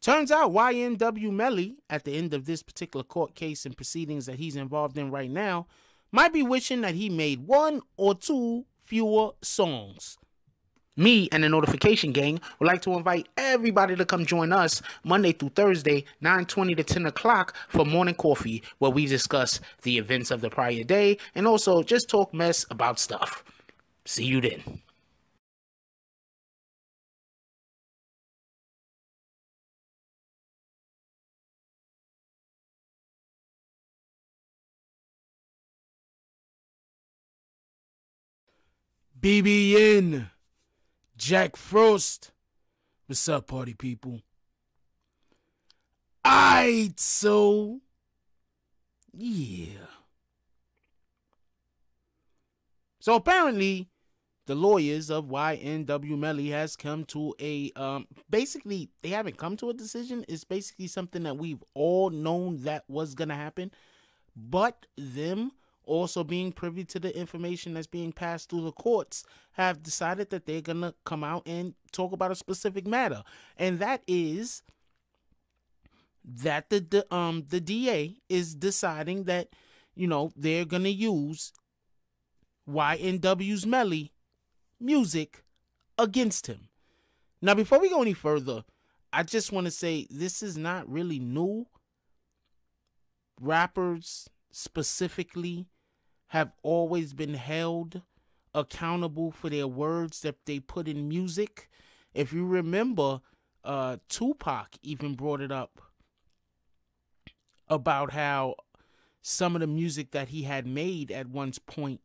Turns out YNW Melly, at the end of this particular court case and proceedings that he's involved in right now, might be wishing that he made 1 or 2 fewer songs. Me and the Notification Gang would like to invite everybody to come join us Monday through Thursday, 9:20 to 10 o'clock for morning coffee, where we discuss the events of the prior day and also just talk mess about stuff. See you then. BBN, Jack Frost. What's up, party people? Aight, so yeah. So apparently, the lawyers of YNW Melly has come to a basically they haven't come to a decision. It's basically something that we've all known that was gonna happen, but them also being privy to the information that's being passed through the courts have decided that they're gonna come out and talk about a specific matter, and that is that the DA is deciding that, you know, they're gonna use YNW's Melly music against him. Now, before we go any further, I just want to say this is not really new. Rappers specifically have always been held accountable for their words that they put in music. If you remember, Tupac even brought it up about how some of the music that he had made at one point,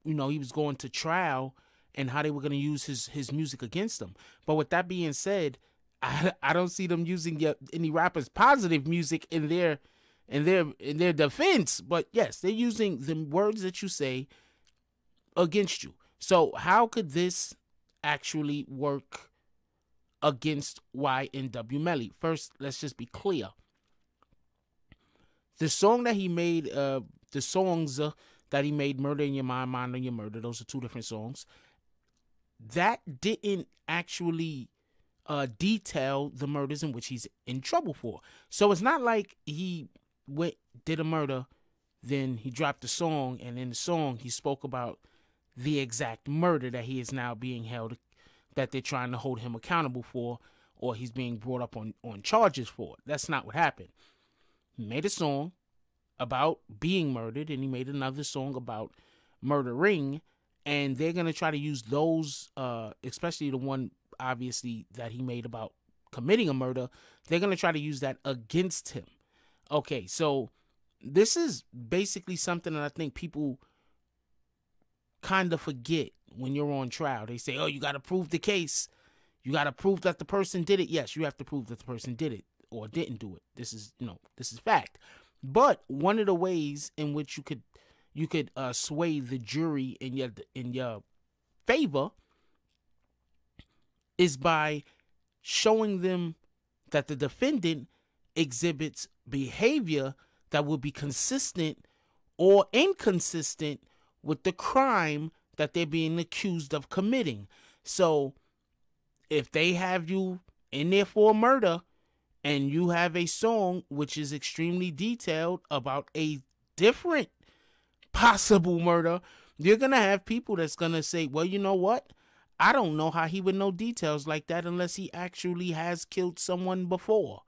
you know, he was going to trial and how they were going to use his music against him. But with that being said, I don't see them using any rappers' positive music in their defense. But yes, they're using the words that you say against you. So how could this actually work against YNW Melly? First, let's just be clear. The song that he made, the songs that he made, Murder in Your Mind, Mind on Your Murder, those are 2 different songs. That didn't actually detail the murders in which he's in trouble for. So it's not like he did a murder, then he dropped the song, and in the song he spoke about the exact murder that he is now being held, that they're trying to hold him accountable for, or he's being brought up on charges for. That's not what happened. He made a song about being murdered, and he made another song about murdering, and they're going to try to use those, especially the one, obviously, that he made about committing a murder. They're going to try to use that against him. Okay, so this is basically something that I think people kind of forget when you're on trial. They say, oh, you got to prove the case. You got to prove that the person did it. Yes, you have to prove that the person did it or didn't do it. This is, you know, this is fact. But one of the ways in which you could sway the jury in your favor is by showing them that the defendant exhibits behavior that will be consistent or inconsistent with the crime that they're being accused of committing. So if they have you in there for a murder and you have a song which is extremely detailed about a different possible murder, you're going to have people that's going to say, well, you know what? I don't know how he would know details like that unless he actually has killed someone before.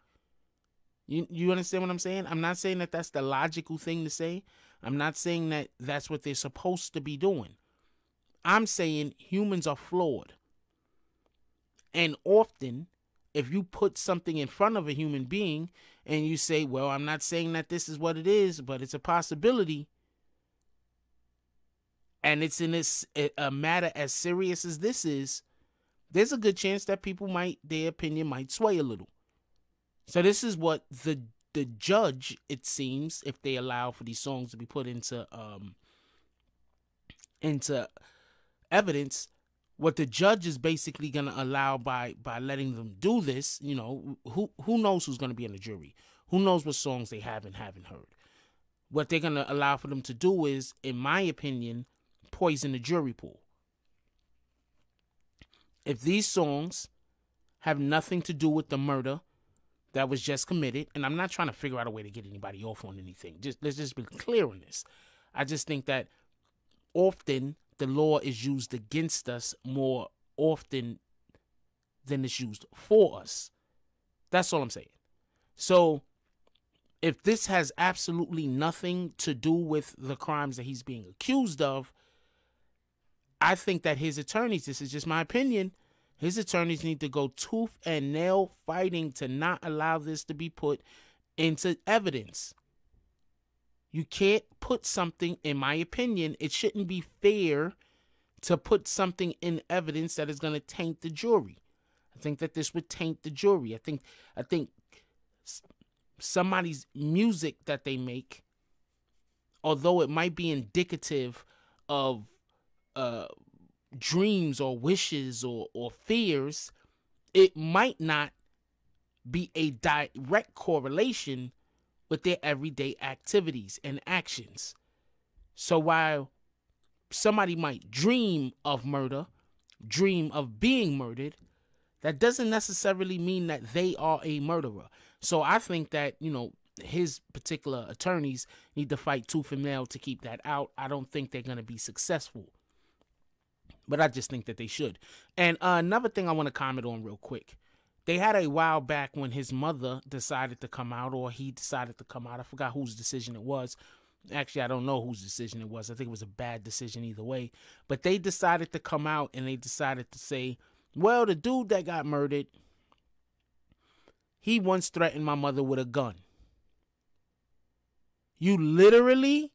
You understand what I'm saying? I'm not saying that that's the logical thing to say. I'm not saying that that's what they're supposed to be doing. I'm saying humans are flawed. And often, if you put something in front of a human being and you say, well, I'm not saying that this is what it is, but it's a possibility, and it's in a matter as serious as this is, there's a good chance that their opinion might sway a little. So this is what the judge, it seems, if they allow for these songs to be put into evidence, what the judge is basically going to allow by letting them do this. You know, who knows who's going to be in the jury? Who knows what songs they haven't heard? What they're going to allow for them to do is, in my opinion, poison the jury pool. If these songs have nothing to do with the murder that was just committed. And I'm not trying to figure out a way to get anybody off on anything. Let's just be clear on this. I just think that often the law is used against us more often than it's used for us. That's all I'm saying. So if this has absolutely nothing to do with the crimes that he's being accused of, I think that his attorneys, this is just my opinion, his attorneys need to go tooth and nail fighting to not allow this to be put into evidence. You can't put something, in my opinion, it shouldn't be fair to put something in evidence that is going to taint the jury. I think that this would taint the jury. I think somebody's music that they make, although it might be indicative of dreams or wishes or fears, it might not be a direct correlation with their everyday activities and actions. So while somebody might dream of murder, dream of being murdered, that doesn't necessarily mean that they are a murderer. So I think that, his particular attorneys need to fight tooth and nail to keep that out. I don't think they're going to be successful, but I just think that they should. And another thing I want to comment on real quick. They had a while back when his mother decided to come out, or he decided to come out. I forgot whose decision it was. Actually, I don't know whose decision it was. I think it was a bad decision either way. But they decided to come out and they decided to say, well, the dude that got murdered, he once threatened my mother with a gun. You literally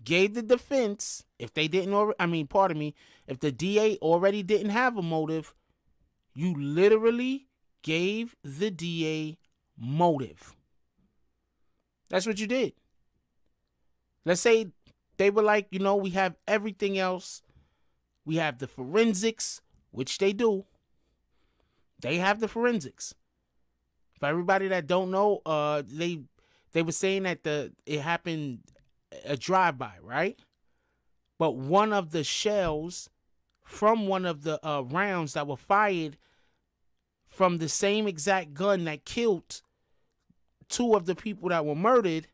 gave the defense, if they didn't already, if the DA already didn't have a motive, you literally gave the DA motive. That's what you did. Let's say they were like, we have everything else. We have the forensics, which they do. They have the forensics. For everybody that don't know, they were saying that it happened a drive-by, right? But one of the shells from one of the rounds that were fired from the same exact gun that killed two of the people that were murdered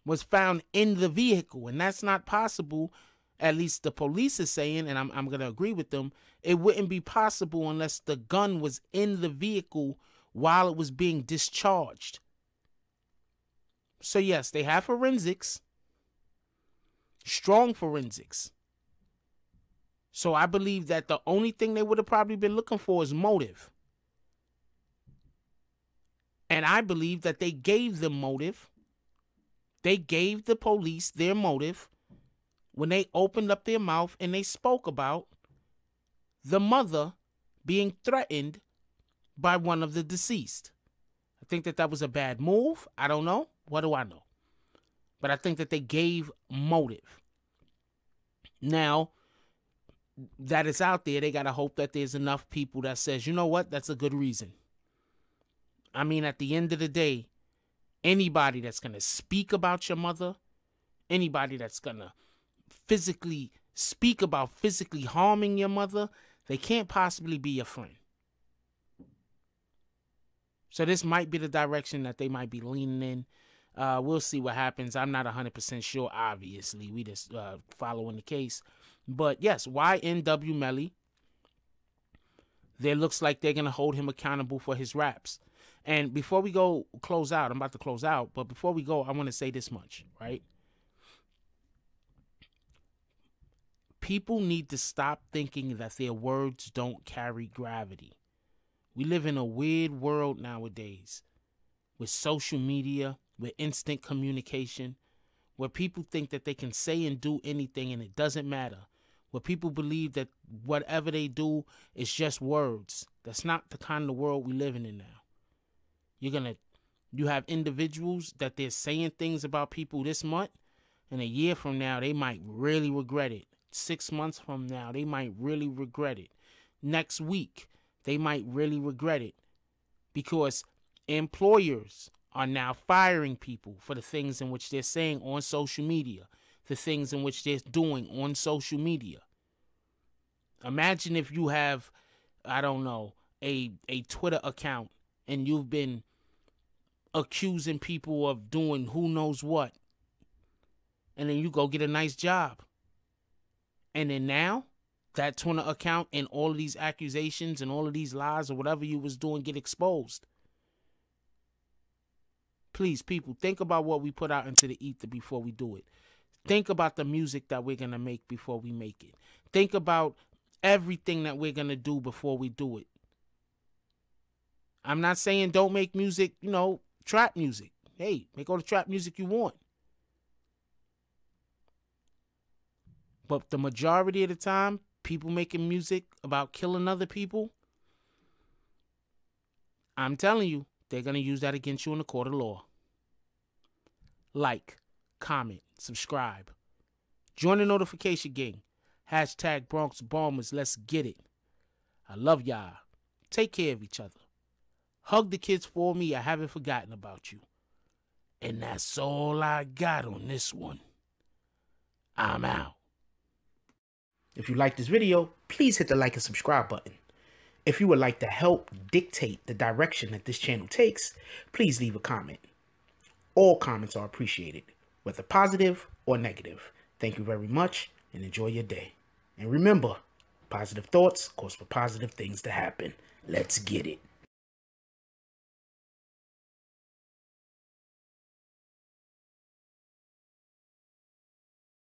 was found in the vehicle. And that's not possible, at least the police is saying, and I'm going to agree with them. It wouldn't be possible unless the gun was in the vehicle while it was being discharged. So yes, they have forensics, strong forensics. So I believe that the only thing they would have probably been looking for is motive. And I believe that they gave them motive. They gave the police their motive when they opened up their mouth and they spoke about the mother being threatened by one of the deceased. I think that was a bad move. I don't know. What do I know? But I think that they gave motive. Now that it's out there, they got to hope that there's enough people that says, you know what, that's a good reason. I mean, at the end of the day, anybody that's going to speak about your mother, anybody that's going to physically speak about physically harming your mother, they can't possibly be your friend. So this might be the direction that they might be leaning in. We'll see what happens. I'm not 100% sure, obviously. We just following the case. But yes, YNW Melly, there looks like they're going to hold him accountable for his raps. And before we go close out, I'm about to close out, but before we go, I want to say this much, right? People need to stop thinking that their words don't carry gravity. We live in a weird world nowadays with social media, with instant communication, where people think that they can say and do anything and it doesn't matter. Where people believe that whatever they do is just words. That's not the kind of world we live in now. You have individuals that they're saying things about people this month, and a year from now, they might really regret it. 6 months from now, they might really regret it. Next week, they might really regret it because employers are now firing people for the things in which they're saying on social media, the things in which they're doing on social media. Imagine if you have, I don't know, a Twitter account and you've been accusing people of doing who knows what, and then you go get a nice job, and then now that Twitter account and all of these accusations and all of these lies or whatever you was doing get exposed. Please, people, think about what we put out into the ether before we do it. Think about the music that we're going to make before we make it. Think about everything that we're going to do before we do it. I'm not saying don't make music, trap music. Hey, make all the trap music you want. But the majority of the time, people making music about killing other people, I'm telling you, they're going to use that against you in the court of law. Like, comment, subscribe. Join the notification gang. Hashtag Bronx Bombers. Let's get it. I love y'all. Take care of each other. Hug the kids for me. I haven't forgotten about you. And that's all I got on this one. I'm out. If you like this video, please hit the like and subscribe button. If you would like to help dictate the direction that this channel takes, please leave a comment. All comments are appreciated, whether positive or negative. Thank you very much and enjoy your day. And remember, positive thoughts cause for positive things to happen. Let's get it.